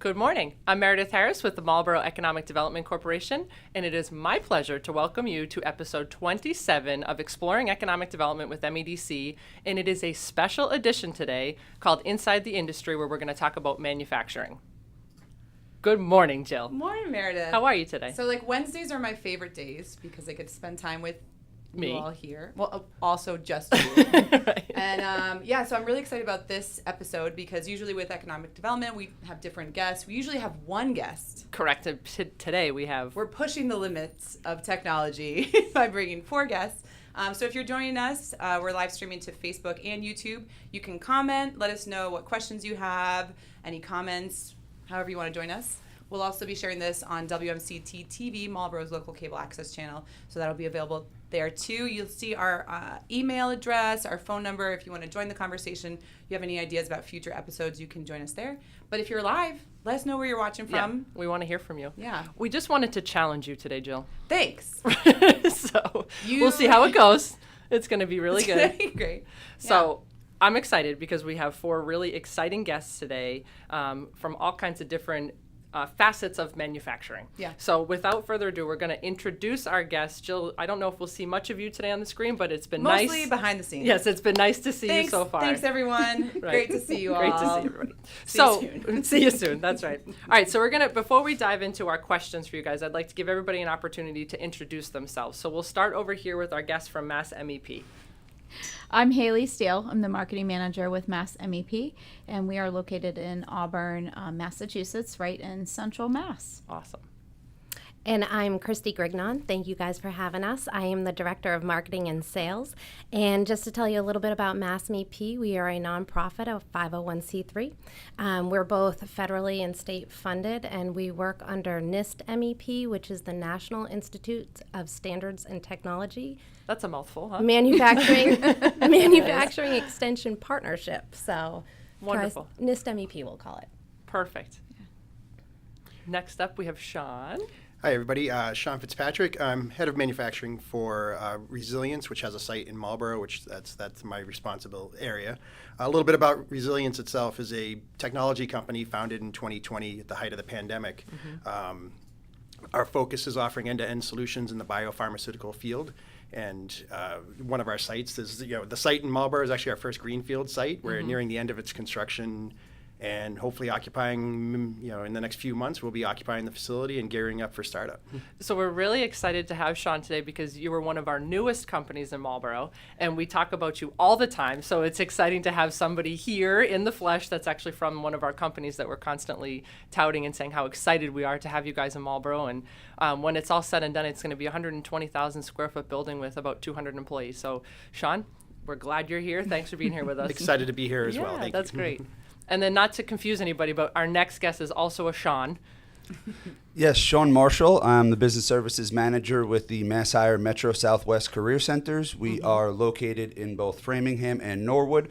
Good morning. I'm Meredith Harris with the Marlborough Economic Development Corporation, and it is my pleasure to welcome you to episode 27 of Exploring Economic Development with MEDC, and it is a special edition today called Inside the Industry, where we're going to talk about manufacturing. Good morning, Jill. Morning, Meredith. How are you today? So, Wednesdays are my favorite days because I get to spend time with me you all here. Well, also just you. Right. And so I'm really excited about this episode because usually with economic development, we have different guests. We usually have one guest. Correct. Today we're pushing the limits of technology by bringing 4 guests. So if you're joining us, we're live streaming to Facebook and YouTube. You can comment, let us know what questions you have, any comments, however you want to join us. We'll also be sharing this on WMCT TV, Marlborough's local cable access channel, so that'll be available there too. You'll see our email address, our phone number. If you want to join the conversation, you have any ideas about future episodes, you can join us there. But if you're live, let us know where you're watching from. Yeah, we want to hear from you. Yeah. We just wanted to challenge you today, Jill. Thanks. So we'll see how it goes. It's going to be really good. It's gonna be great. So I'm excited because we have 4 really exciting guests today from all kinds of different facets of manufacturing. Yeah. So without further ado, we're going to introduce our guests. Jill, I don't know if we'll see much of you today on the screen, but it's been nice. Mostly behind the scenes. Yes, it's been nice to see you so far. Thanks, everyone. Right. Great to see you all. Great to see everybody. See you soon. See you soon. That's right. All right, so before we dive into our questions for you guys, I'd like to give everybody an opportunity to introduce themselves. So we'll start over here with our guest from MassMEP. I'm Hayley Steele. I'm the marketing manager with MassMEP, and we are located in Auburn, Massachusetts, right in central Mass. Awesome. And I'm Kristy Grignon. Thank you guys for having us. I am the Director of Marketing and Sales. And just to tell you a little bit about MassMEP, we are a nonprofit, a 501c3. We're both federally and state funded, and we work under NIST MEP, which is the National Institute of Standards and Technology. That's a mouthful, huh? Manufacturing Extension Partnership. So wonderful. NIST MEP, we'll call it. Perfect. Yeah. Next up, we have Shawn. Hi, everybody. Shawn Fitzpatrick. I'm head of manufacturing for Resilience, which has a site in Marlborough, which that's my responsible area. A little bit about Resilience itself is a technology company founded in 2020 at the height of the pandemic. Mm-hmm. Our focus is offering end-to-end solutions in the biopharmaceutical field. And one of our sites is, the site in Marlborough is actually our first greenfield site. We're nearing the end of its construction. And hopefully occupying, in the next few months, we'll be occupying the facility and gearing up for startup. So we're really excited to have Shawn today because you were one of our newest companies in Marlborough, and we talk about you all the time. So it's exciting to have somebody here in the flesh that's actually from one of our companies that we're constantly touting and saying how excited we are to have you guys in Marlborough. And when it's all said and done, it's going to be a 120,000 square foot building with about 200 employees. So Shawn, we're glad you're here. Thanks for being here with us. Excited to be here as well. Yeah, Thank that's you. great. And then not to confuse anybody, but our next guest is also a Shawn. Yes, Sean Marshall. I'm the Business Services Manager with the MassHire Metro Southwest Career Centers. We are located in both Framingham and Norwood.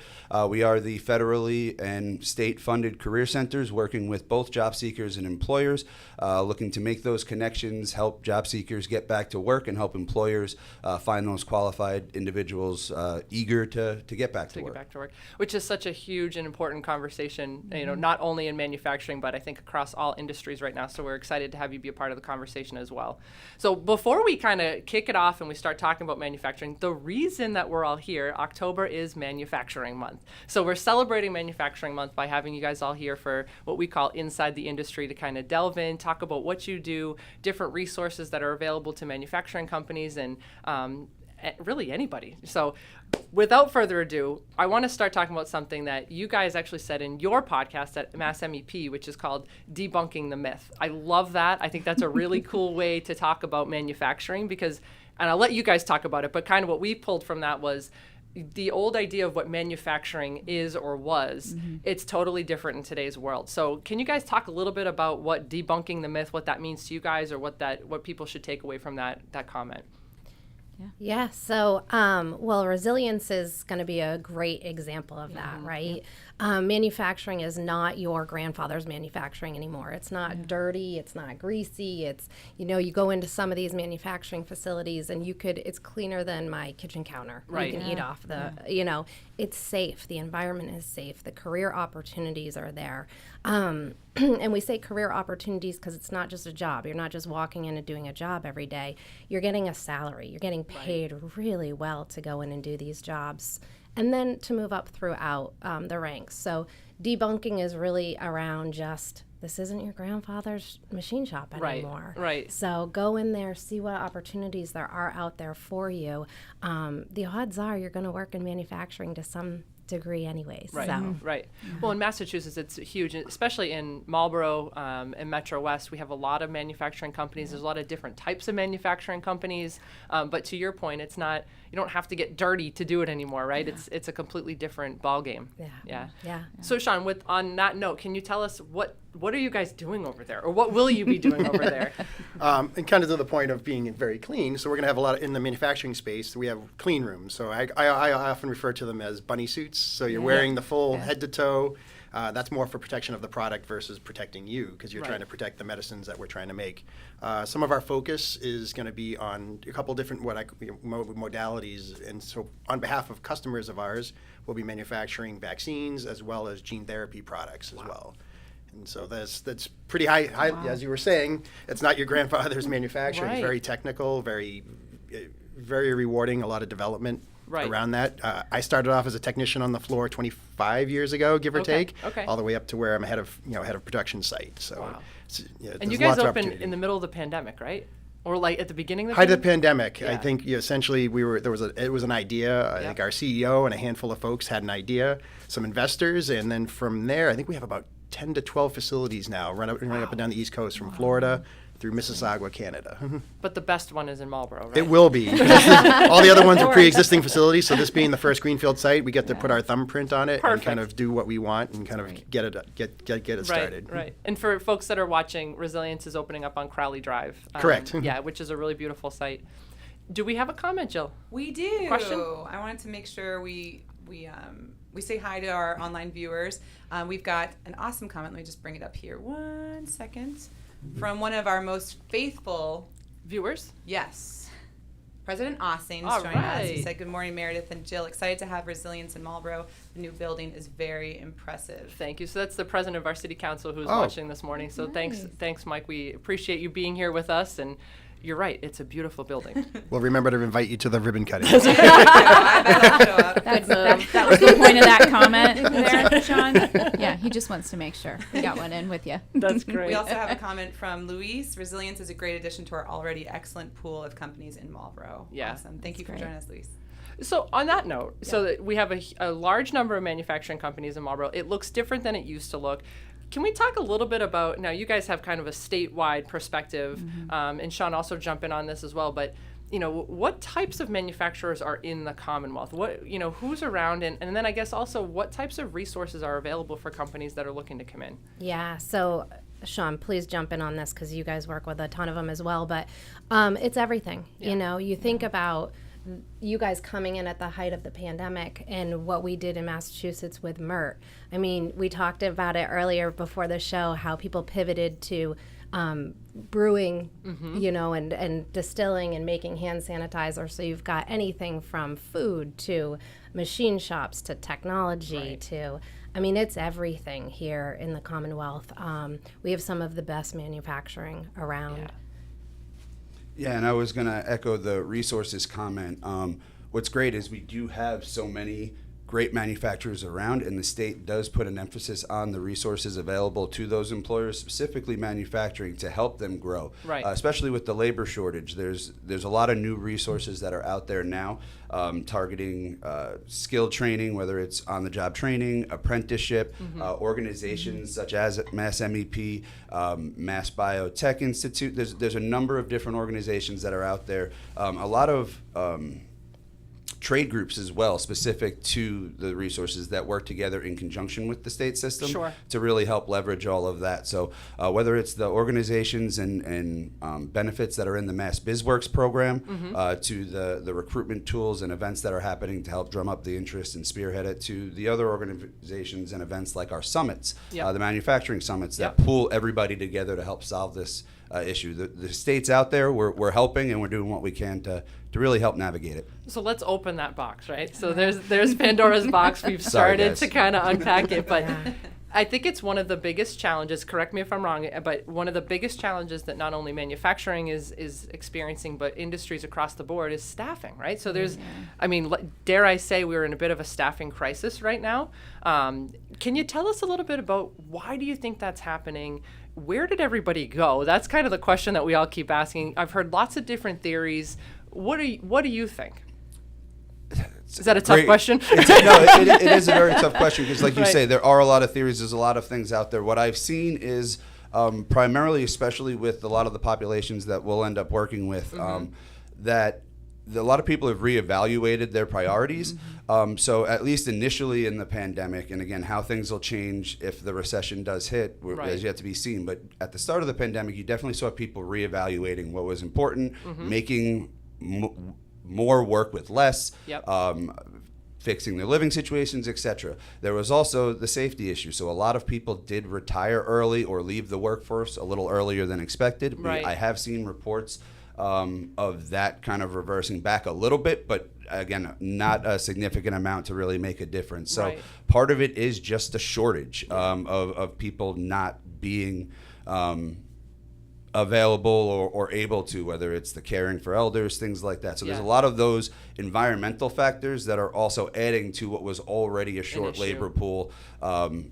We are the federally and state-funded career centers working with both job seekers and employers, looking to make those connections, help job seekers get back to work, and help employers find those qualified individuals eager to get back to work. Get back to work, which is such a huge and important conversation, not only in manufacturing, but I think across all industries right now. So we're excited to have you be a part of the conversation as well. So before we kind of kick it off and we start talking about manufacturing, the reason that we're all here, October is Manufacturing Month. So we're celebrating Manufacturing Month by having you guys all here for what we call Inside the Industry, to kind of delve in, talk about what you do, different resources that are available to manufacturing companies, and really anybody. So without further ado, I want to start talking about something that you guys actually said in your podcast at MassMEP, which is called Debunking the Myth. I love that. I think that's a really cool way to talk about manufacturing because, and I'll let you guys talk about it, but kind of what we pulled from that was the old idea of what manufacturing is or was. It's totally different in today's world. So can you guys talk a little bit about what debunking the myth, what that means to you guys, or what people should take away from that comment? Yeah, so, resilience is going to be a great example of that, right? Manufacturing is not your grandfather's manufacturing anymore. It's not dirty. It's not greasy. It's, you go into some of these manufacturing facilities and it's cleaner than my kitchen counter. Right. You can eat off the, it's safe. The environment is safe. The career opportunities are there. And we say career opportunities because it's not just a job. You're not just walking in and doing a job every day. You're getting a salary. You're getting paid really well to go in and do these jobs, and then to move up throughout the ranks. So debunking is really around just, this isn't your grandfather's machine shop anymore. Right. So go in there, see what opportunities there are out there for you. The odds are you're going to work in manufacturing to some degree anyways. Right. So. Right. Well, in Massachusetts, it's huge, especially in Marlborough and Metro West. We have a lot of manufacturing companies. There's a lot of different types of manufacturing companies. But to your point, it's not, you don't have to get dirty to do it anymore, right? It's a completely different ballgame. Yeah. So, Shawn, on that note, can you tell us what are you guys doing over there, or what will you be doing over there? And kind of to the point of being very clean, so we're going to have a lot in the manufacturing space. We have clean rooms. So I often refer to them as bunny suits. So you're wearing the full head to toe. That's more for protection of the product versus protecting you, because you're trying to protect the medicines that we're trying to make. Some of our focus is going to be on a couple different modalities. And so on behalf of customers of ours, we'll be manufacturing vaccines as well as gene therapy products as well. And so that's pretty high, as you were saying. It's not your grandfather's manufacturing. It's very technical, very rewarding, a lot of development around that. I started off as a technician on the floor 25 years ago, give or take, all the way up to where I'm head of production site. So, and you guys opened in the middle of the pandemic, right? Or like at the beginning of the height of the pandemic. I think essentially it was an idea. I think our CEO and a handful of folks had an idea, some investors, and then from there, I think we have about 10 to 12 facilities now running up and down the East Coast from Florida through Mississauga, Canada. But the best one is in Marlborough, right? It will be. All the other ones are pre-existing facilities, so this being the first greenfield site, we get to put our thumbprint on it and kind of do what we want and kind of get it started. Right. And for folks that are watching, Resilience is opening up on Crowley Drive. Correct. Which is a really beautiful site. Do we have a comment, Jill? We do. Question? I wanted to make sure we say hi to our online viewers. We've got an awesome comment. Let me just bring it up here. 1 second. From one of our most faithful viewers. Yes. President Austin All joining us. He right. said, "Good morning, Meredith and Jill. Excited to have Resilience in Marlborough. The new building is very impressive." Thank you. So that's the president of our city council who's watching this morning. So thanks, Mike. We appreciate you being here with us. And you're right. It's a beautiful building. We'll remember to invite you to the ribbon cutting. I bet I'll show up. That was the point of that comment there, Shawn. Yeah, he just wants to make sure we got one in with you. That's great. We also have a comment from Luis. Resilience is a great addition to our already excellent pool of companies in Marlborough. Yeah. Awesome. Thank you for joining us, Luis. So on that note, so that we have a large number of manufacturing companies in Marlborough. It looks different than it used to look. Can we talk a little bit about, now you guys have kind of a statewide perspective, and Shawn also jump in on this as well, but what types of manufacturers are in the Commonwealth? Who's around, and then I guess also what types of resources are available for companies that are looking to come in? Yeah, so Shawn, please jump in on this because you guys work with a ton of them as well, but it's everything. You think about you guys coming in at the height of the pandemic and what we did in Massachusetts with MERT. I mean, we talked about it earlier before the show, how people pivoted to brewing, and distilling and making hand sanitizer. So you've got anything from food to machine shops to technology to, I mean, it's everything here in the Commonwealth. We have some of the best manufacturing around. Yeah, and I was going to echo the resources comment. What's great is we do have so many great manufacturers around, and the state does put an emphasis on the resources available to those employers, specifically manufacturing, to help them grow. Right. Especially with the labor shortage, there's a lot of new resources that are out there now, targeting skill training, whether it's on-the-job training, apprenticeship, organizations such as MassMEP, Mass Biotech Institute. There's a number of different organizations that are out there. A lot of trade groups as well, specific to the resources that work together in conjunction with the state system Sure. to really help leverage all of that. So whether it's the organizations and benefits that are in the Mass BizWorks program to the recruitment tools and events that are happening to help drum up the interest and spearhead it, to the other organizations and events like our summits, the manufacturing summits that pull everybody together to help solve this issue. The states out there, we're helping and we're doing what we can to really help navigate it. So let's open that box, right? So there's Pandora's box. We've Sorry, started guys. to kind of unpack it, but I think it's one of the biggest challenges, correct me if I'm wrong, but one of the biggest challenges that not only manufacturing is experiencing, but industries across the board is staffing, right? So there's, I mean, dare I say we're in a bit of a staffing crisis right now. Can you tell us a little bit about why do you think that's happening? Where did everybody go? That's kind of the question that we all keep asking. I've heard lots of different theories. What do you think? Is that a tough question? It is a very tough question because, like you Right. say, there are a lot of theories. There's a lot of things out there. What I've seen is primarily, especially with a lot of the populations that we'll end up working with, that a lot of people have reevaluated their priorities. So at least initially in the pandemic, and again, how things will change if the recession does hit is yet to be seen. But at the start of the pandemic, you definitely saw people reevaluating what was important, making more work with less, fixing their living situations, etc. There was also the safety issue. So a lot of people did retire early or leave the workforce a little earlier than expected. Right. I have seen reports of that kind of reversing back a little bit, but again, not a significant amount to really make a difference. So part of it is just a shortage of people not being available or able to, whether it's the caring for elders, things like that. So there's a lot of those environmental factors that are also adding to what was already a short labor pool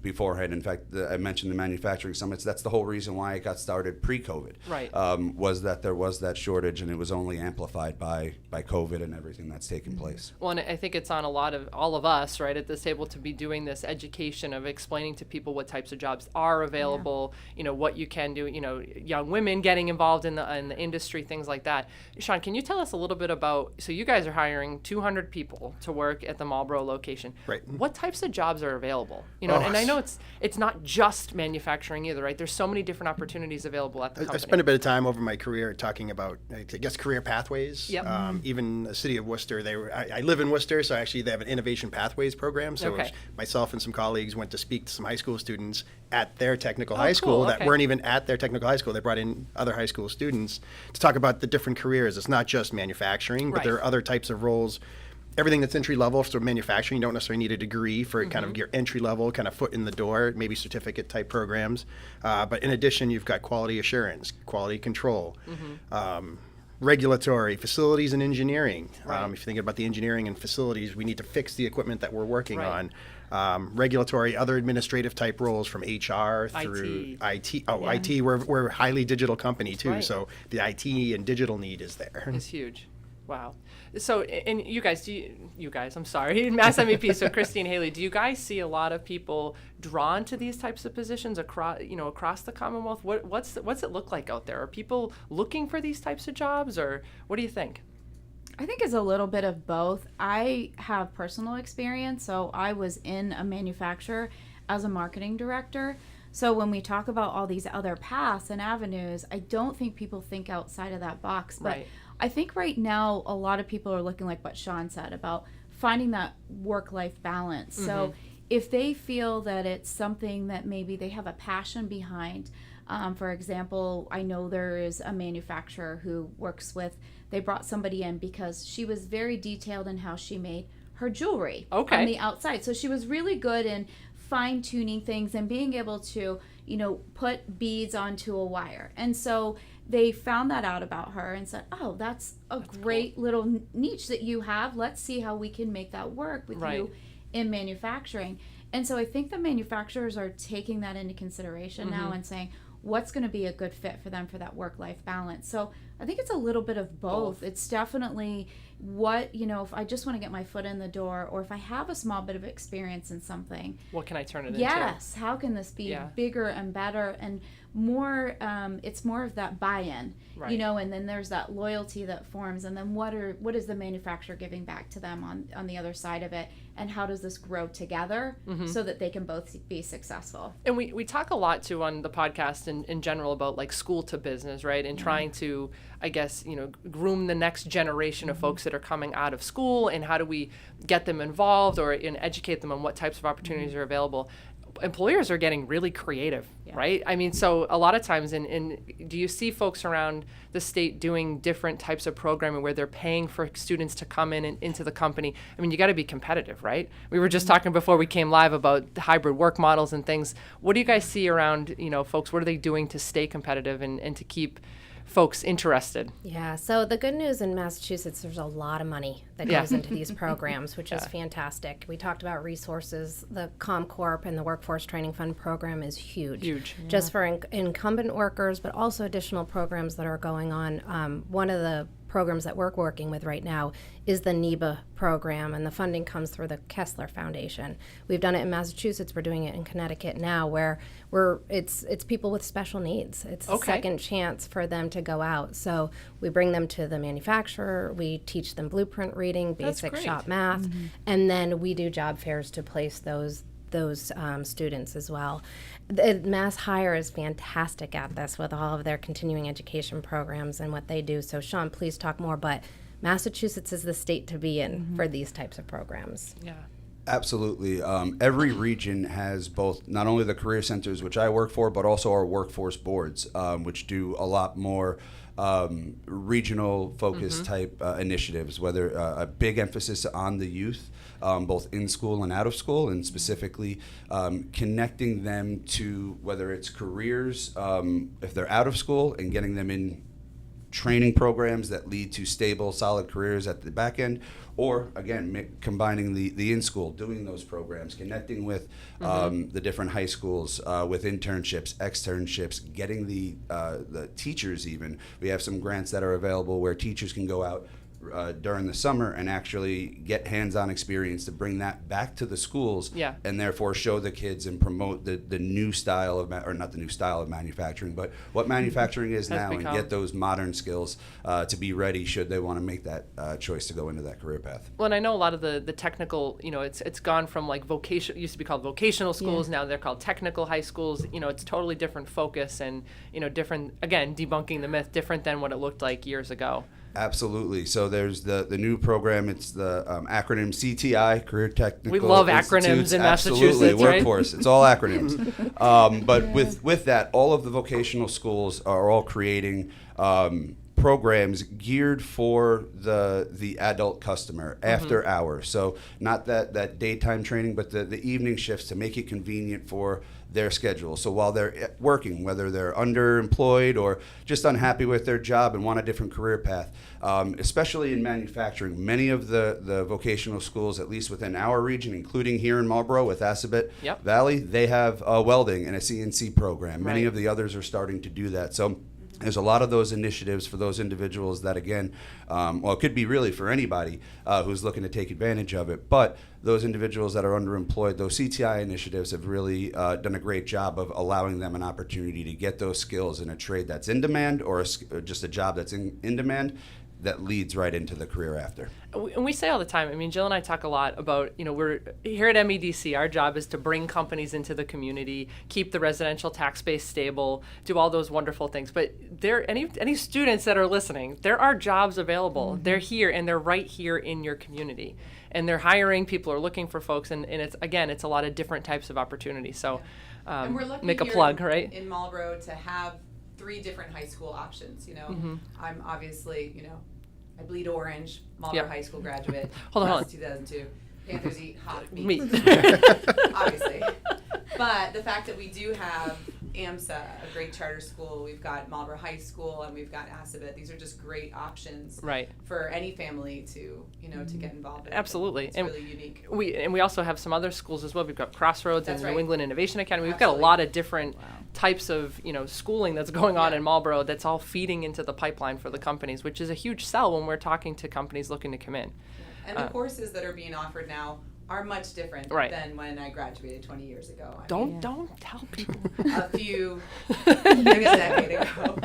beforehand. In fact, I mentioned the manufacturing summits. That's the whole reason why it got started pre-COVID. Right. Was that there was that shortage, and it was only amplified by COVID and everything that's taken place. Well, and I think it's on all of us, right, at this table to be doing this education of explaining to people what types of jobs are available, you know, what you can do, you know, young women getting involved in the industry, things like that. Shawn, can you tell us a little bit about, so you guys are hiring 200 people to work at the Marlborough location. Right. What types of jobs are available? You know, and I know it's not just manufacturing either, right? There's so many different opportunities available at the company. I've spent a bit of time over my career talking about, I guess, career pathways. Yep. Even the city of Worcester, I live in Worcester, so actually they have an innovation pathways program. So myself and some colleagues went to speak to some high school students at their technical high school that weren't even at their technical high school. They brought in other high school students to talk about the different careers. It's not just manufacturing, but there are other types of roles. Everything that's entry level, so manufacturing, you don't necessarily need a degree for kind of your entry level, kind of foot in the door, maybe certificate type programs. But in addition, you've got quality assurance, quality control, regulatory, facilities and engineering. If you're thinking about the engineering and facilities, we need to fix the equipment that we're working on. Regulatory, other administrative type roles from HR through IT. IT, we're a highly digital company too, so the IT and digital need is there. It's huge. Wow. So, and you guys, I'm sorry, MassMEP, so Kristy and Hayley, do you guys see a lot of people drawn to these types of positions across the Commonwealth? What's it look like out there? Are people looking for these types of jobs, or what do you think? I think it's a little bit of both. I have personal experience, so I was in a manufacturer as a marketing director. So when we talk about all these other paths and avenues, I don't think people think outside of that box. But I think right now a lot of people are looking like what Shawn said about finding that work-life balance. So if they feel that it's something that maybe they have a passion behind, for example, I know there is a manufacturer who works with, they brought somebody in because she was very detailed in how she made her jewelry on the outside. So she was really good in fine-tuning things and being able to, you know, put beads onto a wire. And so they found that out about her and said, oh, that's great little niche that you have. Let's see how we can make that work with you in manufacturing. And so I think the manufacturers are taking that into consideration now and saying, what's going to be a good fit for them for that work-life balance. So I think it's a little bit of both. It's definitely what, if I just want to get my foot in the door, or if I have a small bit of experience in something. What can I turn it into? Yes, how can this be bigger and better and more, it's more of that buy-in, right. And then there's that loyalty that forms, and then what is the manufacturer giving back to them on the other side of it, and how does this grow together so that they can both be successful. And we talk a lot too on the podcast in general about like school to business, right? And trying to, I guess, groom the next generation of folks that are coming out of school, and how do we get them involved and educate them on what types of opportunities are available. Employers are getting really creative, right? I mean, so a lot of times do you see folks around the state doing different types of programming where they're paying for students to come in and into the company? I mean, you got to be competitive, right? We were just talking before we came live about the hybrid work models and things. What do you guys see around, folks? What are they doing to stay competitive and to keep folks interested? Yeah, so the good news in Massachusetts, there's a lot of money that goes into these programs, which is fantastic. We talked about resources. The ComCorp and the Workforce Training Fund program is huge. Just for incumbent workers, but also additional programs that are going on. One of the programs that we're working with right now is the NEBA program, and the funding comes through the Kessler Foundation. We've done it in Massachusetts. We're doing it in Connecticut now, where it's people with special needs. It's a second chance for them to go out. So we bring them to the manufacturer. We teach them blueprint reading, basic shop math, and then we do job fairs to place those students as well. MassHire is fantastic at this with all of their continuing education programs and what they do. So Shawn, please talk more, but Massachusetts is the state to be in for these types of programs. Yeah. Absolutely. Every region has both not only the career centers, which I work for, but also our workforce boards, which do a lot more regional focus type initiatives, whether a big emphasis on the youth, both in school and out of school, and specifically connecting them to whether it's careers if they're out of school, and getting them in training programs that lead to stable, solid careers at the back end, or again, combining the in-school, doing those programs, connecting with the different high schools with internships, externships, getting the teachers even. We have some grants that are available where teachers can go out during the summer and actually get hands-on experience to bring that back to the schools, and therefore show the kids and promote the new style of, or not the new style of manufacturing, but what manufacturing is now, and get those modern skills to be ready should they want to make that choice to go into that career path. Well, and I know a lot of the technical, it's gone from like vocation, it used to be called vocational schools, now they're called technical high schools. It's totally different focus and, different, again, debunking the myth, different than what it looked like years ago. Absolutely. So there's the new program. It's the acronym CTI, Career Technical. We love acronyms in Massachusetts, Absolutely, right? workforce. It's all acronyms. But with that, all of the vocational schools are all creating programs geared for the adult customer after hours. So not that daytime training, but the evening shifts to make it convenient for their schedule. So while they're working, whether they're underemployed or just unhappy with their job and want a different career path, especially in manufacturing, many of the vocational schools, at least within our region, including here in Marlborough with Assabet Valley, they have welding and a CNC program. Many of the others are starting to do that. So there's a lot of those initiatives for those individuals that, again, it could be really for anybody who's looking to take advantage of it, but those individuals that are underemployed, those CTI initiatives have really done a great job of allowing them an opportunity to get those skills in a trade that's in demand, or just a job that's in demand that leads right into the career after. And we say all the time, I mean, Jill and I talk a lot about, we're here at MEDC, our job is to bring companies into the community, keep the residential tax base stable, do all those wonderful things. But any students that are listening, there are jobs available. They're here, and they're right here in your community. And they're hiring, people are looking for folks, and it's a lot of different types of opportunities. So and we're lucky make a here plug, right? in Marlborough to have 3 different high school options. I'm obviously, I bleed orange, Marlborough High School graduate. Hold on. 2002. Panthers eat hot meat. Meat. Obviously. But the fact that we do have AMSA, a great charter school. We've got Marlborough High School, and we've got Assabet. These are just great options for any family to, to get involved in. Absolutely. It's really unique. We also have some other schools as well. We've got Crossroads and New England Innovation Academy. We've got a Absolutely. lot of different types of, schooling that's going on in Marlborough that's all feeding into the pipeline for the companies, which is a huge sell when we're talking to companies looking to come in. And the courses that are being offered now are much different than when I graduated 20 years ago. Don't tell people. A few, maybe a decade ago.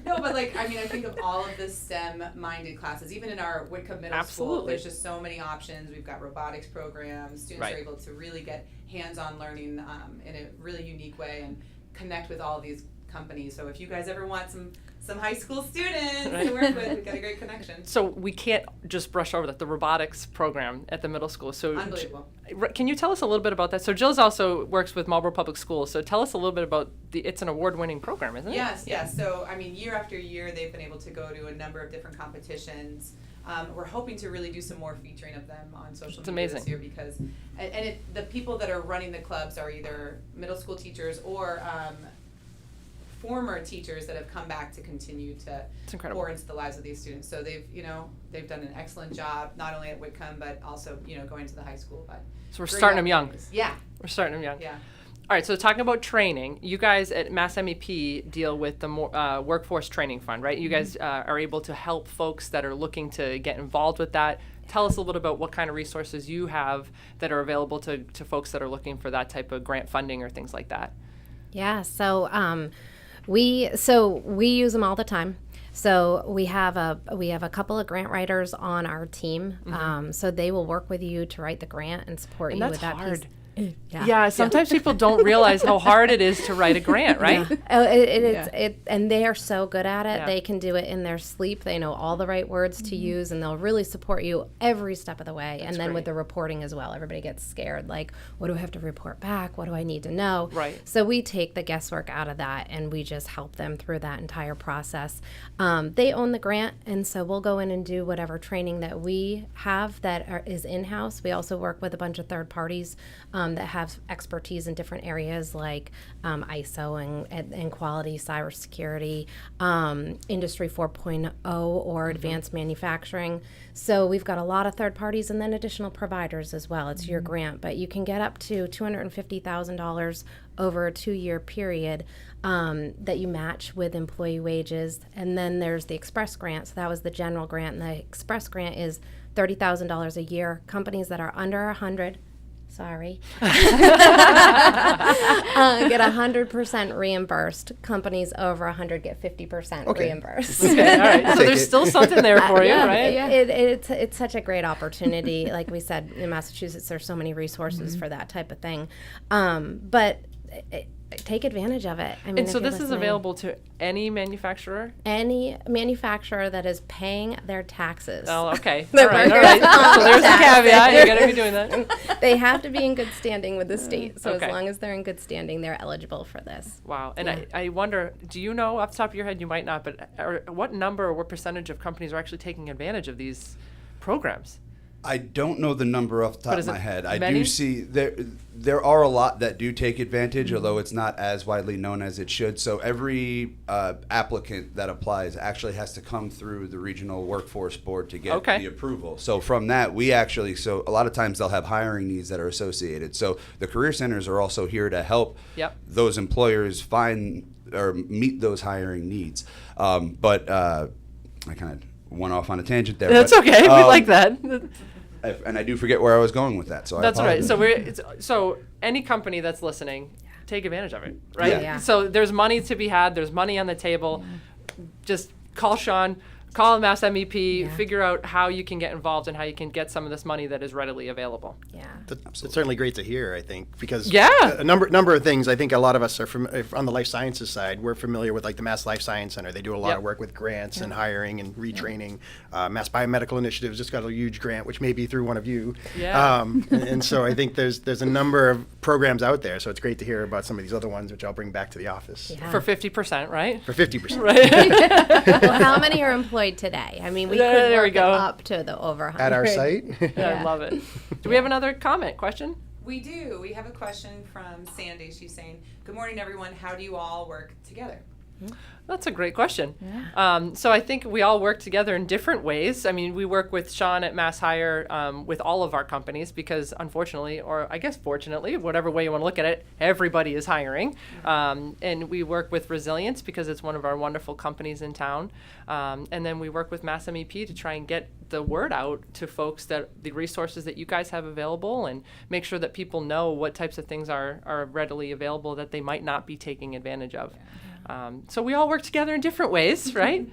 No, but I think of all of the STEM-minded classes, even in our Whitcomb Middle School, there's just so many options. We've got robotics programs. Students are able to really get hands-on learning in a really unique way and connect with all of these companies. So if you guys ever want some high school students to work with, we've got a great connection. So we can't just brush over that, the robotics program at the middle school. So unbelievable. Can you tell us a little bit about that? So Jill's also works with Marlborough Public Schools. So tell us a little bit about it's an award-winning program, isn't it? Yes. So year after year, they've been able to go to a number of different competitions. We're hoping to really do some more featuring of them on social media this year because, the people that are running the clubs are either middle school teachers or former teachers that have come back to continue to pour into the lives of these students. So they've done an excellent job, not only at Whitcomb, but also, going to the high school. So we're starting them young. Yeah. We're starting them young. Yeah. All right, so talking about training, you guys at MassMEP deal with the Workforce Training Fund, right? You guys are able to help folks that are looking to get involved with that. Tell us a little bit about what kind of resources you have that are available to folks that are looking for that type of grant funding or things like that. Yeah, so we use them all the time. So we have a couple of grant writers on our team. So they will work with you to write the grant and support you with that piece. Yeah, sometimes people don't realize how hard it is to write a grant, right? And they are so good at it. They can do it in their sleep. They know all the right words to use, and they'll really support you every step of the way. And then with the reporting as well, everybody gets scared. Like, what do I have to report back? What do I need to know? Right. So we take the guesswork out of that, and we just help them through that entire process. They own the grant, and so we'll go in and do whatever training that we have that is in-house. We also work with a bunch of third parties that have expertise in different areas like ISO and quality, cybersecurity, Industry 4.0 or advanced manufacturing. So we've got a lot of third parties and then additional providers as well. It's your grant, but you can get up to $250,000 over a 2-year period that you match with employee wages. And then there's the Express Grant. So that was the general grant. And the Express Grant is $30,000 a year. Companies that are under 100 get 100% reimbursed. Companies over 100 get 50% reimbursed. Okay, all right. So there's still something there for you, right? Yeah. It's such a great opportunity. Like we said, in Massachusetts, there's so many resources for that type of thing. But take advantage of it. I mean, and so this is available to any manufacturer? Any manufacturer that is paying their taxes. Oh, okay. All right. So there's the caveat. You got to be doing that. They have to be in good standing with the state. So Okay. as long as they're in good standing, they're eligible for this. Wow. And I wonder, do you know off the top of your head, you might not, but what number or what percentage of companies are actually taking advantage of these programs? I don't know the number off the top of my head. I many? do see there are a lot that do take advantage, although it's not as widely known as it should. So every applicant that applies actually has to come through the Regional Workforce Board to get the approval. So from that, so a lot of times they'll have hiring needs that are associated. So the career centers are also here to help those employers find or meet those hiring needs. But I kind of went off on a tangent there. That's okay. We like that. And I do forget where I was going with that. So that's I right. apologize. So any company that's listening, take advantage of it, right? Yeah. So there's money to be had. There's money on the table. Just call Shawn. Call MassMEP, figure out how you can get involved and how you can get some of this money that is readily available. Yeah. It's certainly great to hear, I think, because Yeah. a number of things. I think a lot of us are on the life sciences side. We're familiar with like the Mass Life Science Center. They do a lot of work with grants and hiring and retraining. Mass Biomedical Initiatives just got a huge grant, which may be through one of you. Yeah. And so I think there's a number of programs out there. So it's great to hear about some of these other ones, which I'll bring back to the office Yeah. For 50%, right? for 50%. Right. Well, how many are employed today? I mean, we could There we work it go. up to the over 100. At our site. I love it. Do we have another comment, question? We do. We have a question from Sandy. She's saying, good morning, everyone. How do you all work together? That's a great question. So I think we all work together in different ways. I mean, we work with Shawn at MassHire with all of our companies because unfortunately, or I guess fortunately, whatever way you want to look at it, everybody is hiring. And we work with Resilience because it's one of our wonderful companies in town. And then we work with MassMEP to try and get the word out to folks that the resources that you guys have available and make sure that people know what types of things are readily available that they might not be taking advantage of. So we all work together in different ways, right?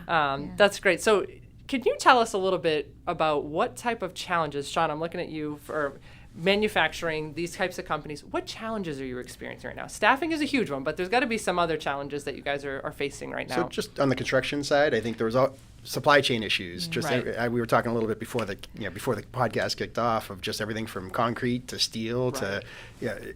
That's great. So can you tell us a little bit about what type of challenges, Shawn, I'm looking at you for manufacturing, these types of companies, what challenges are you experiencing right now? Staffing is a huge one, but there's got to be some other challenges that you guys are facing right now. So just on the construction side, I think there was supply chain issues. Just Right. we were talking a little bit before the podcast kicked off of just everything from concrete to steel to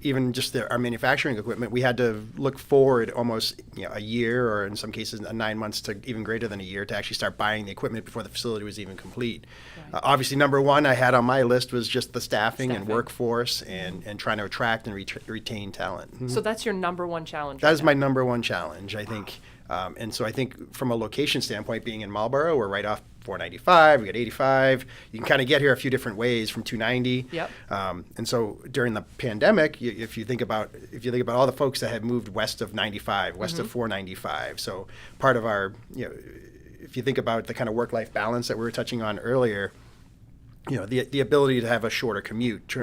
even just our manufacturing equipment. We had to look forward almost a year, or in some cases 9 months to even greater than a year, to actually start buying the equipment before the facility was even complete. Obviously, number one I had on my list was just the staffing and workforce and trying to attract and retain talent. So that's your number one challenge. That is my number one challenge, I think. And so I think from a location standpoint, being in Marlborough, we're right off 495, we got 85. You can kind of get here a few different ways from 290. Yep. And so during the pandemic, if you think about all the folks that had moved west of 95, west of 495, so part of our, if you think about the kind of work-life balance that we were touching on earlier, the ability to have a shorter commute.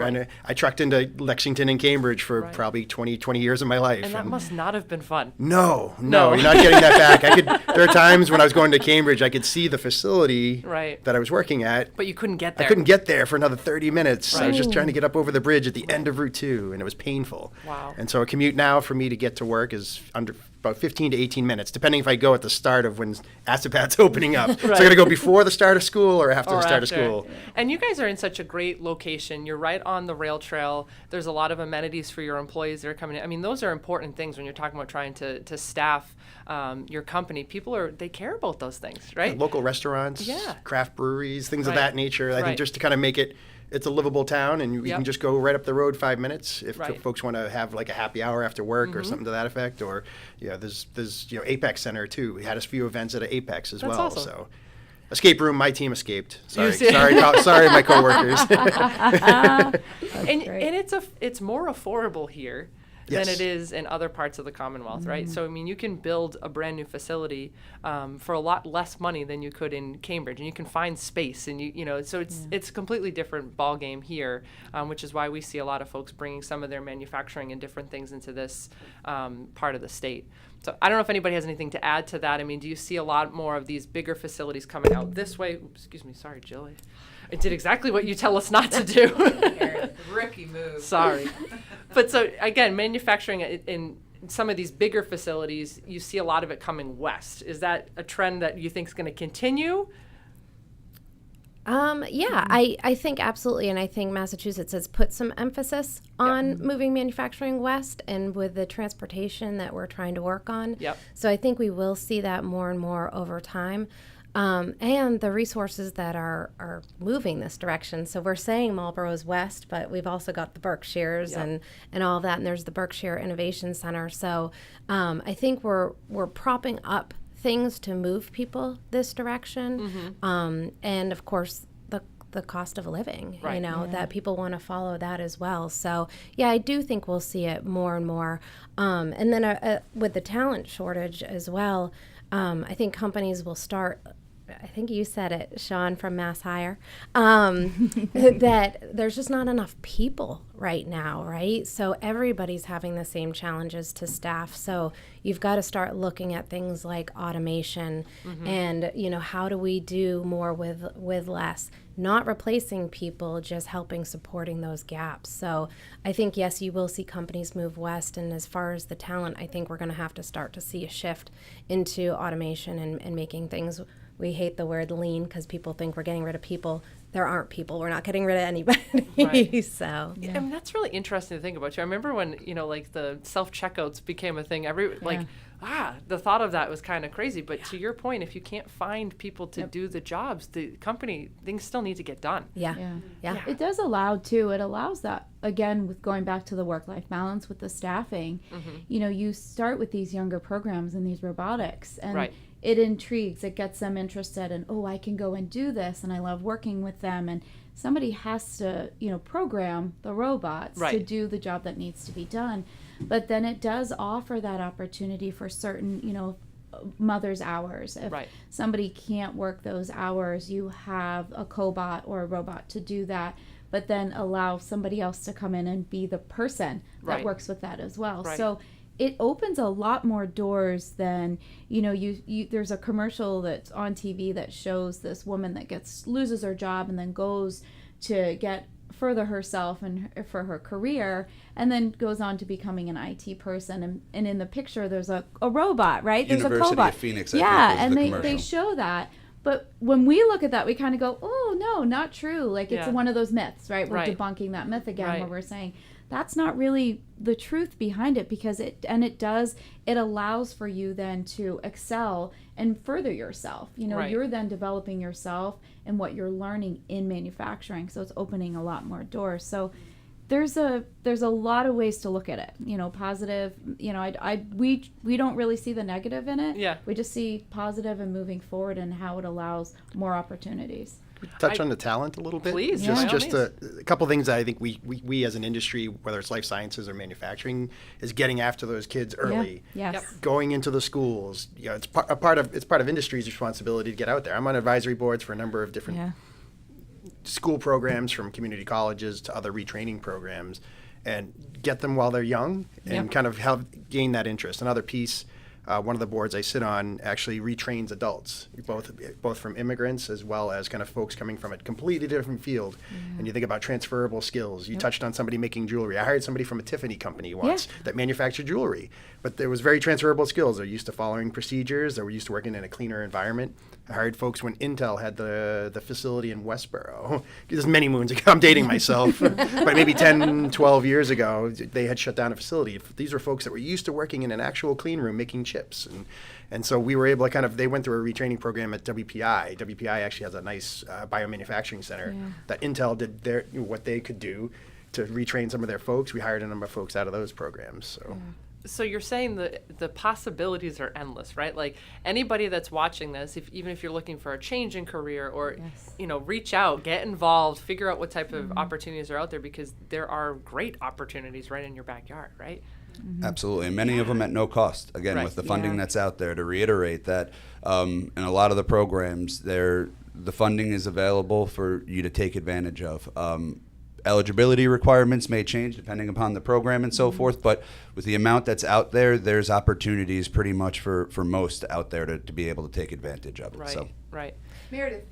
I trucked into Lexington and Cambridge for probably 20 years of my life. And that must not have been fun. No, you're not getting that back. There are times when I was going to Cambridge, I could see the facility that I was working at. But you couldn't get there. I couldn't get there for another 30 minutes. Right. I was just trying to get up over the bridge at the end of Route 2, and it was painful. Wow. And so a commute now for me to get to work is under about 15 to 18 minutes, depending if I go at the start of when ASAPAT's opening up. So I got to go before the start of school or after the start of school. And you guys are in such a great location. You're right on the rail trail. There's a lot of amenities for your employees that are coming in. I mean, those are important things when you're talking about trying to staff your company. People they care about those things, right? Local restaurants, craft breweries, things of that nature. I think just to kind of make it's a livable town, and you can just go right up the road 5 minutes if folks want to have like a happy hour after work or something to that effect. Or there's Apex Center too. We had a few events at Apex as well. Awesome. So escape room, my team escaped. Sorry, my coworkers. And it's more affordable here than it is in other parts of the Commonwealth, right? So, I mean, you can build a brand new facility for a lot less money than you could in Cambridge, and you can find space, and so it's a completely different ball game here, which is why we see a lot of folks bringing some of their manufacturing and different things into this part of the state. So I don't know if anybody has anything to add to that. I mean, do you see a lot more of these bigger facilities coming out this way? Excuse me, sorry, Jill. I did exactly what you tell us not to do. Rookie move. Sorry. But so, again, manufacturing in some of these bigger facilities, you see a lot of it coming west. Is that a trend that you think is going to continue? I think absolutely, and I think Massachusetts has put some emphasis on moving manufacturing west, and with the transportation that we're trying to work on. So I think we will see that more and more over time. And the resources that are moving this direction. So we're saying Marlborough is west, but we've also got the Berkshires and all of that, and there's the Berkshire Innovation Center. So I think we're propping up things to move people this direction, and of course the cost of living, that people want to follow that as well. So I do think we'll see it more and more, and then with the talent shortage as well, I think companies will start. I think you said it, Shawn, from MassHire, that there's just not enough people right now, right? So everybody's having the same challenges to staff. So you've got to start looking at things like automation and, how do we do more with less? Not replacing people, just helping supporting those gaps. So I think, yes, you will see companies move west. And as far as the talent, I think we're going to have to start to see a shift into automation and making things. We hate the word lean because people think we're getting rid of people. there aren't people. We're not getting rid of anybody. Right. So Yeah. I mean, that's really interesting to think about too. I remember when, like the self-checkouts became a thing, the thought of that was kind of crazy. But to your point, if you can't find people to do the jobs, the company, things still need to get done. Yeah. It does allow too. It allows that, again, with going back to the work-life balance with the staffing. You start with these younger programs and these robotics, and Right. it intrigues. It gets them interested in, I can go and do this, and I love working with them. And somebody has to, program the robots to Right. do the job that needs to be done. But then it does offer that opportunity for certain, mother's hours. If Right. somebody can't work those hours, you have a cobot or a robot to do that, but then allow somebody else to come in and be the person that Right. works with that as well. Right. So it opens a lot more doors than, you there's a commercial that's on TV that shows this woman that loses her job and then goes to further herself and for her career, and then goes on to becoming an IT person, and in the picture there's a robot, right? There's University a cobot. of Phoenix, I yeah, think, was and the they commercial. show that. But when we look at that, we kind of go, oh no, not true. Like it's Yeah. one of those myths, right? We're Right. debunking that myth again, Right. where we're saying that's not really the truth behind it, because it allows for you then to excel and further yourself. Right. You're then developing yourself and what you're learning in manufacturing. So it's opening a lot more doors. So there's a lot of ways to look at it. Positive. We don't really see the negative in it. Yeah. We just see positive and moving forward and how it allows more opportunities. Touch on the talent a little bit. Please, Yeah. by all Just means. a couple things that I think we as an industry, whether it's life sciences or manufacturing, is getting after those kids early. Yeah. Yes. Yep. Going into the schools, it's part of industry's responsibility to get out there. I'm on advisory boards for a number of different Yeah. school programs, from community colleges to other retraining programs, and get them while they're young and Yep. kind of gain that interest. Another piece, one of the boards I sit on actually retrains adults, both from immigrants as well as kind of folks coming from a completely different field. And you think about transferable skills. You touched on somebody making jewelry. I hired somebody from a Tiffany company once that manufactured jewelry, but there was very transferable skills. They're used to following procedures. They were used to working in a cleaner environment. I hired folks when Intel had the facility in Westboro. This is many moons ago. I'm dating myself. But maybe 10, 12 years ago, they had shut down a facility. These were folks that were used to working in an actual clean room making chips. And so we were able to they went through a retraining program at WPI. WPI actually has a nice biomanufacturing center that Intel did what they could do to retrain some of their folks. We hired a number of folks out of those programs. So you're saying the possibilities are endless, right? Like anybody that's watching this, even if you're looking for a change in career or, reach out, get involved, figure out what type of opportunities are out there, because there are great opportunities right in your backyard, right? Absolutely, and many of them at no cost. Again, Right. with the funding Yeah. that's out there, to reiterate that in a lot of the programs, the funding is available for you to take advantage of. Eligibility requirements may change depending upon the program and so forth, but with the amount that's out there, there's opportunities pretty much for most out there to be able to take advantage of it. Right, So. right. Meredith,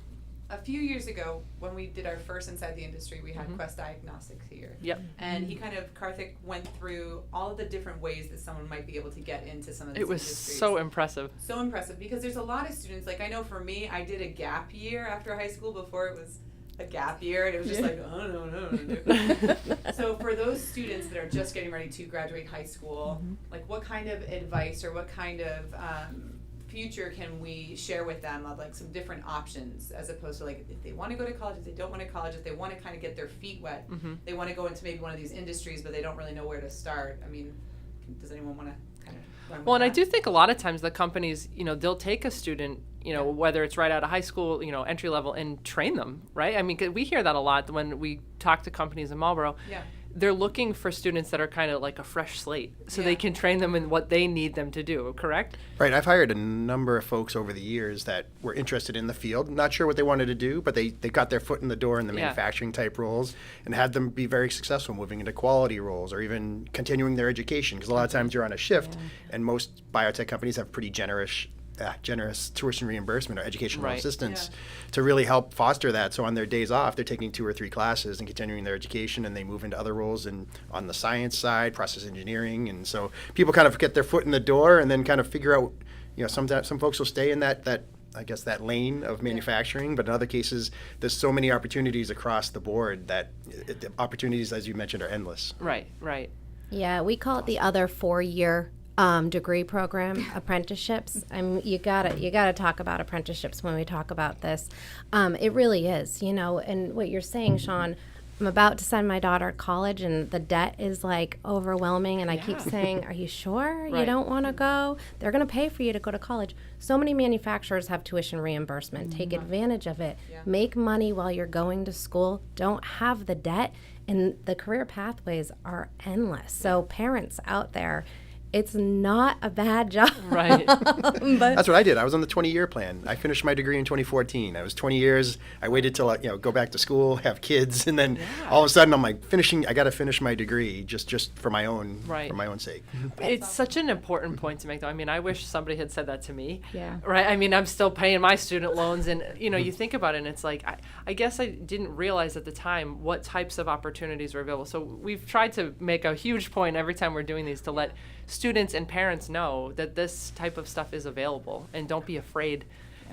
a few years ago, when we did our first Inside the Industry, we had Quest Diagnostics here. Yep. And Karthik went through all of the different ways that someone might be able to get into some of these It was industries. so impressive. So impressive, because there's a lot of students, like I know for me, I did a gap year after high school before it was a gap year, and it was just like, I don't know what to do. So for those students that are just getting ready to graduate high school, like what kind of advice or what kind of future can we share with them of like some different options, as opposed to like if they want to go to college, if they don't want to college, if they want to kind of get their feet wet, they want to go into maybe one of these industries, but they don't really know where to start. I mean, does anyone want to kind of run with Well, and I that? do think a lot of times the companies, they'll take a student, whether it's right out of high school, entry level, and train them, right? I mean, 'cause we hear that a lot when we talk to companies in Marlborough. Yeah. They're looking for students that are kind of like a fresh slate, so they Yeah. can train them in what they need them to do, correct? Right. I've hired a number of folks over the years that were interested in the field, not sure what they wanted to do, but they got their foot in the door in the Yeah. manufacturing type roles and had them be very successful moving into quality roles or even continuing their education. Because a lot of times you're on a shift, and most biotech companies have pretty generous tuition reimbursement or educational Right. assistance to really help foster that. So on their days off, they're taking 2 or 3 classes and continuing their education, and they move into other roles on the science side, process engineering. And so people kind of get their foot in the door and then kind of figure out, sometimes some folks will stay in that I guess, that lane of manufacturing, but in other cases, there's so many opportunities across the board that the opportunities, as you mentioned, are endless. Right, right. Yeah, we call it the other 4-year degree program, apprenticeships. You gotta talk about apprenticeships when we talk about this. It really is, and what you're saying, Shawn, I'm about to send my daughter to college and the debt is like overwhelming, and I keep saying, are you sure you don't want to go? They're going to pay for you to go to college. So many manufacturers have tuition reimbursement. Take advantage of it. Make money while you're going to school. Don't have the debt, and the career pathways are endless. So parents out there, it's not a bad job. Right. But That's what I did. I was on the 20-year plan. I finished my degree in 2014. I was 20 years. I waited till I, go back to school, have kids, and then all of a sudden I'm like, I got to finish my degree just for my own sake. It's such an important point to make, though. I mean, I wish somebody had said that to me. Yeah. Right. I mean, I'm still paying my student loans, and you think about it, and it's like I guess I didn't realize at the time what types of opportunities were available. So we've tried to make a huge point every time we're doing these to let students and parents know that this type of stuff is available, and don't be afraid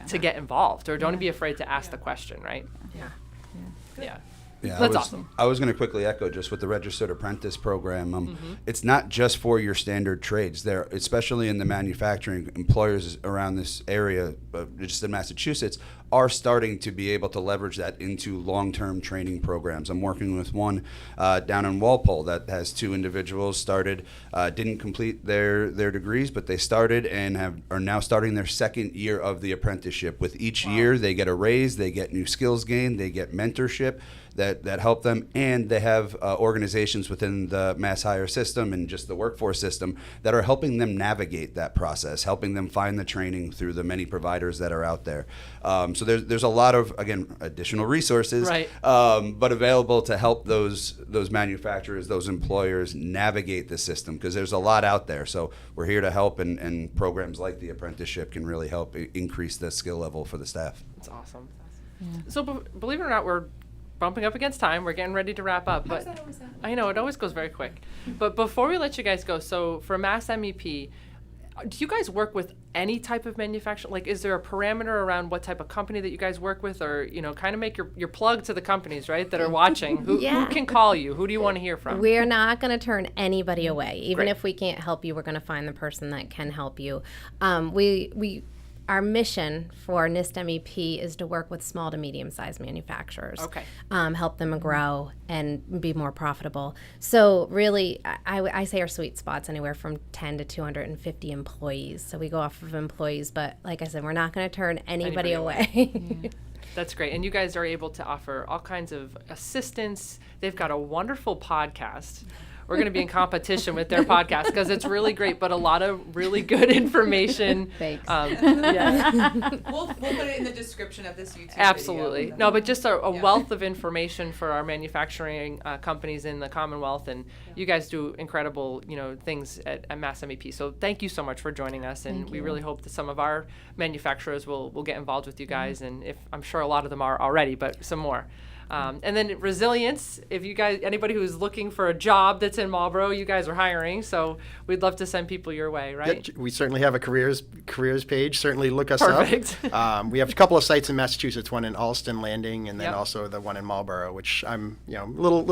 to get involved, or don't be afraid to ask the question, right? Yeah. Yeah, That's awesome. I was going to quickly echo just with the Registered Apprentice program. It's not just for your standard trades. There, especially in the manufacturing, employers around this area, just in Massachusetts, are starting to be able to leverage that into long-term training programs. I'm working with one down in Walpole that has 2 individuals started, didn't complete their degrees, but they started and are now starting their 2nd year of the apprenticeship. With each year, they get a raise, they get new skills gained, they get mentorship that help them, and they have organizations within the MassHire system and just the workforce system that are helping them navigate that process, helping them find the training through the many providers that are out there. So there's a lot of, again, additional resources, but available to help those manufacturers, those employers navigate the system, because there's a lot out there. So we're here to help, and programs like the apprenticeship can really help increase the skill level for the staff. That's awesome. So believe it or not, we're bumping up against time. We're getting ready to wrap up. But I know it always goes very quick. But before we let you guys go, so for MassMEP, do you guys work with any type of manufacturer? Like, is there a parameter around what type of company that you guys work with, or kind of make your plug to the companies, right, that are watching? Who can call you? Who do you want to hear from? We're not going to turn anybody away. Even if we can't help you, we're going to find the person that can help you. Our mission for NIST MEP is to work with small to medium-sized manufacturers, help them grow and be more profitable. So really, I say our sweet spot's anywhere from 10 to 250 employees. So we go off of employees, but like I said, we're not going to turn anybody away. That's great. And you guys are able to offer all kinds of assistance. They've got a wonderful podcast. We're going to be in competition with their podcast because it's really great, but a lot of really good information. Thanks. We'll put it in the description of this YouTube Absolutely. video. No, but just a wealth of information for our manufacturing companies in the Commonwealth, and you guys do incredible, things at MassMEP. So thank you so much for joining us, and we really hope that some of our manufacturers will get involved with you guys, and if I'm sure a lot of them are already, but some more. And then resilience, if you guys, anybody who's looking for a job that's in Marlborough, you guys are hiring, so we'd love to send people your way, right? Yeah, we certainly have a careers page. Certainly look us Perfect. up. We have a couple of sites in Massachusetts, one in Alston Landing, and then also the one in Marlborough, which I'm, a little,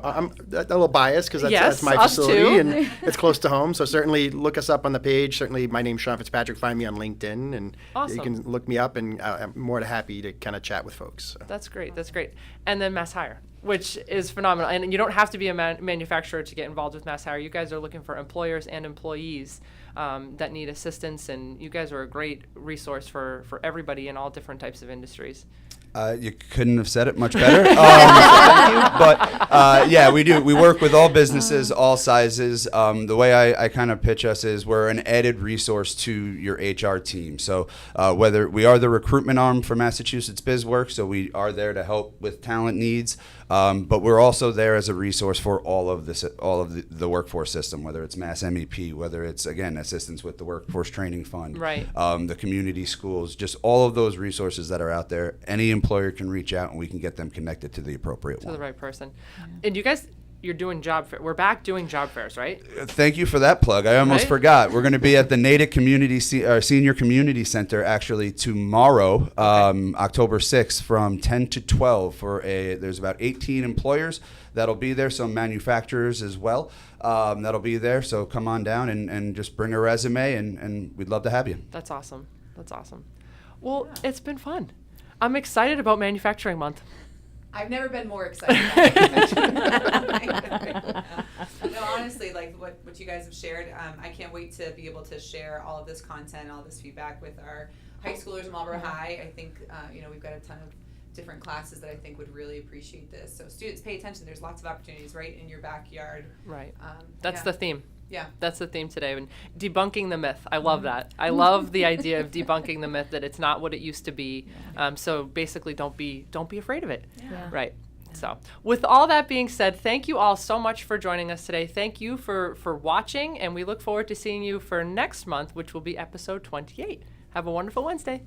I'm a little biased because that's my facility and it's close to home. So certainly look us up on the page. Certainly, my name's Shawn Fitzpatrick. Find me on LinkedIn, and you can look me up, and I'm more than happy to kind of chat with folks. So. That's great. That's great. And then MassHire, which is phenomenal. And you don't have to be a manufacturer to get involved with MassHire. You guys are looking for employers and employees that need assistance, and you guys are a great resource for everybody in all different types of industries. You couldn't have said it much better. Thank you. But yeah, we do. We work with all businesses, all sizes. The way I kind of pitch us is we're an added resource to your HR team. So whether we are the recruitment arm for Massachusetts BizWorks, so we are there to help with talent needs. But we're also there as a resource for all of the workforce system, whether it's MassMEP, whether it's, again, assistance with the Workforce Training Fund, the community schools, just all of those resources that are out there. Any employer can reach out, and we can get them connected to the appropriate one. To the right person. And you guys you're doing job fair. We're back doing job fairs, right? Thank you for that plug. I almost Right? forgot. We're going to be at the Natick Senior Community Center actually tomorrow, October 6th, from 10 to 12. There's about 18 employers that'll be there, some manufacturers as well that'll be there. So come on down and just bring a resume, and we'd love to have you. That's awesome. That's awesome. Well, it's been fun. I'm excited about Manufacturing Month. I've never been more excited about No, honestly, like what you guys have shared, I can't wait to be able to share all of this content, all this feedback with our high schoolers in Marlborough High. I think, we've got a ton of different classes that I think would really appreciate this. So students, pay attention. There's lots of opportunities right in your backyard. Right. That's yeah. the theme. Yeah. That's the theme today. And debunking the myth. I love that. I love the idea of debunking the myth that it's not what it used to be. So basically, don't be afraid of it. Yeah. Right. So with all that being said, thank you all so much for joining us today. Thank you for watching, and we look forward to seeing you for next month, which will be episode 28. Have a wonderful Wednesday.